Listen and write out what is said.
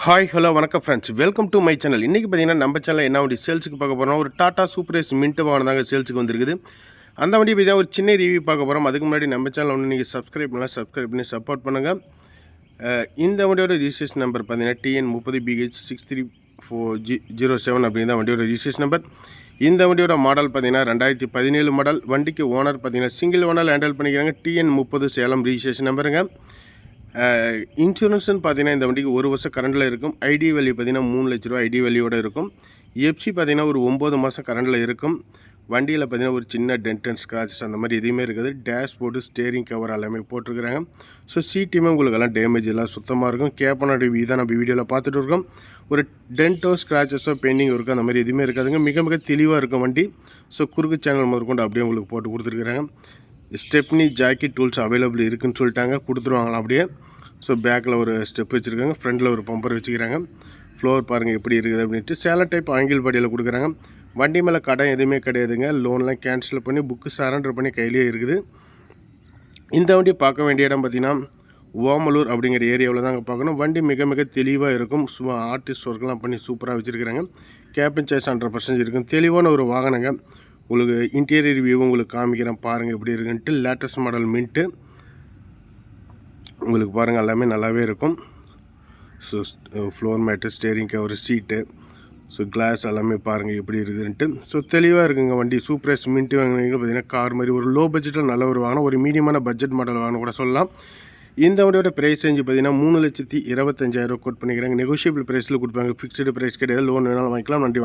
Hi hello வணக்கம் friends, welcome to my channel. இன்றைக்கி பார்த்தீங்கன்னா நம்ம சேனல் என்ன வண்டி சேல்ஸுக்கு பார்க்க போகிறோம். ஒரு டாடா சூப்பர் ஏஸ் மின்ட் வாகனம் தாங்க சேல்ஸுக்கு வந்திருக்குது. அந்த வண்டி பற்றி ஒரு சின்ன ரிவ்யூ பார்க்க போகிறோம். அதுக்கு முன்னாடி நம்ம சேனல் ஒன்று நீங்கள் சப்ஸ்கிரைப் பண்ணி சப்போர்ட் பண்ணுங்கள். இந்த வண்டியோட ரிஜிஸ்ட்ரேஷன் நம்பர் பார்த்தீங்கன்னா TN30BH 63407 அப்படிங்கிற வண்டியோட ரிஜிஸ்ட்ரேஷன் நம்பர். இந்த வண்டியோட மாடல் பார்த்தீங்கன்னா 2017 மாடல். வண்டிக்கு ஓனர் பார்த்தீங்கன்னா சிங்கிள் ஓனர் ஹேண்டில் பண்ணிக்கிறாங்க. TN30 Salem registration நம்பருங்க. இன்சூரன்ஸ்னு பார்த்தீங்கன்னா இந்த வண்டிக்கு 1 வருஷம் கரண்டில் இருக்கும். ஐடி வேல்யூ பார்த்தீங்கன்னா 3 லட்ச ரூபா ஐடி வேல்யூவோடு இருக்கும். எஃப்சி பார்த்தீங்கன்னா ஒரு 9 மாதம் கரண்டில் இருக்கும். வண்டியில் பார்த்தீங்கன்னா ஒரு சின்ன டென்ட் அண்ட் ஸ்க்ராச்சஸ் அந்த மாதிரி எதுவுமே இருக்குது. டேஷ்போர்டு, ஸ்டேரிங் கவர் எல்லாமே போட்டிருக்கிறாங்க. ஸோ சீட்டுமே உங்களுக்கெல்லாம் டேமேஜ் எல்லாம் சுத்தமாக இருக்கும். கேப்பனோட ரிவ்யூ தான் நம்ம வீடியோவில் பார்த்துட்டு இருக்கோம். ஒரு டென்ட்டோ ஸ்க்ராச்சஸோ பெயிண்டிங் இருக்கும் அந்த மாதிரி எதுவுமே இருக்காதுங்க. மிக தெளிவாக இருக்கும் வண்டி. ஸோ குறுக்கு சேனல் முதற்கொண்டு அப்படியே உங்களுக்கு போட்டு கொடுத்துருக்குறாங்க. ஸ்டெப்னி ஜாக்கி டூல்ஸ் அவைலபிள் இருக்குதுன்னு சொல்லிட்டாங்க, கொடுத்துருவாங்களாம் அப்படியே. ஸோ பேக்கில் ஒரு ஸ்டெப் வச்சுருக்காங்க, ஃப்ரண்ட்டில் ஒரு பம்பர் வச்சுக்கிறாங்க. ஃப்ளோர் பாருங்கள் எப்படி இருக்குது அப்படின்ட்டு. சேலம் டைப் ஆங்கிள் பாடியில் கொடுக்குறாங்க. வண்டி மேலே கடன் எதுவுமே கிடையாதுங்க. லோன்லாம் கேன்சல் பண்ணி புக்கு சரண்டர் பண்ணி கையிலேயே இருக்குது. இந்த வண்டியை பார்க்க வேண்டிய இடம் பார்த்திங்கன்னா ஓமலூர் அப்படிங்கிற ஏரியாவில் தாங்க பார்க்கணும். வண்டி மிக தெளிவாக இருக்கும். சும்மா ஆர்டிஸ்ட் ஒர்க்லாம் பண்ணி சூப்பராக வச்சுருக்கிறாங்க. கேபின் சாய்ஸ் 100% இருக்கும். தெளிவான ஒரு வாகனங்க. உங்களுக்கு இன்டீரியர் வியூ உங்களுக்கு காமிக்கிறேன் பாருங்கள் எப்படி இருக்குன்ட்டு. லேட்டஸ்ட் மாடல் மின்ட்டு உங்களுக்கு பாருங்கள் எல்லாமே நல்லாவே இருக்கும். So floor mat, steering cover, seat, so glass எல்லாமே பாருங்கள் எப்படி இருக்குதுன்ட்டு. ஸோ தெளிவாக இருக்குங்க வண்டி. சூப்பர் ஏஸ் மின்ட்டு வாங்கினீங்க பார்த்தீங்கன்னா கார் மாதிரி ஒரு லோ பட்ஜெட்டில் நல்ல ஒரு வாகனம், ஒரு மீடியமான பட்ஜெட் மாடல் வாகனம் கூட சொல்லலாம். இந்த வண்டியோட ப்ரைஸ் ரேஞ்சு பார்த்தீங்கன்னா 3,25,000 கோட் பண்ணிக்கிறாங்க. நெகோஷியபிள் ப்ரைஸில் கொடுப்பாங்க, ஃபிக்ஸ்டு ப்ரைஸ் கிடையாது. லோன் வேணாலும் வாங்கிக்கலாம். நன்றி, வணக்கம்.